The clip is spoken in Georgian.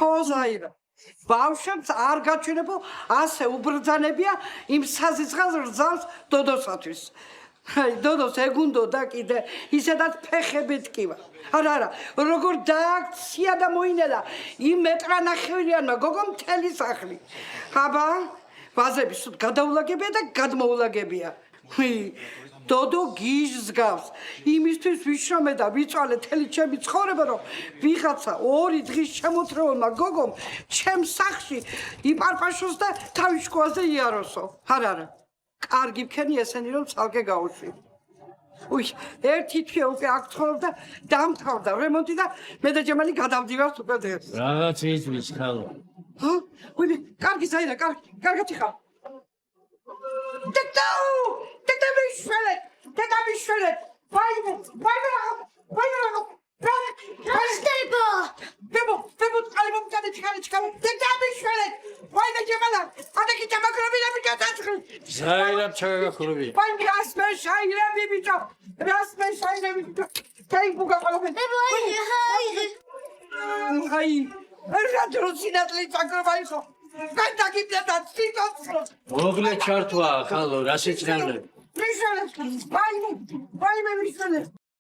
ხოზაირა ბავშვებს არ გაჩვენებო ასე უბრძანებია იმ საზიწყალ რძალს დოდოსათვის აი დოდოს ეგუნდოდა კიდე ისედაც ფეხები ტკივა არა როგორ დააქცია და მოინელა იმ მეტრანახევრიანმა გოგო მთელი სახლი აბა ვაზები სულ გადაულაგებია და გადმოულაგებია დოდო გიჟს გავს იმისთვის ვიშრომე და ვიწვალე თელი ჩემი ცხოვრება რომ ვიღაცა 2 დღის შემოთრეულმა გოგომ ჩემ სახლში იპარპაშოს და თავის შუაზე იაროსო არა კარგი ვქენი ესენი რომ ცალკე გაუშვი უი ერთი თვე უკვე აქ ცხოვრობ და დამთავრდა რემონტი და მე და ჯემალი გადავდივართ უკვე დღეს რაღაც იცის ხალო უი კარგი საირა კარგად ხარ Teta Michelet! Vaime! Rastebo! Bebo, qalibam çare. Teta Michelet! Vaime Cemala! Adaki çamakrobila bir çataşkın. Zayrab çakakrobila. Vaime asme şaire bibico. Asme şaire bibico. Kay buga qalibam. Bebo, Ay. Erjatro sinatli çakrobaiso. Kantaki plata sitos. მოგლე ჩართვა ხალო რა შეჭრანები Michelet! Vaime Michelet!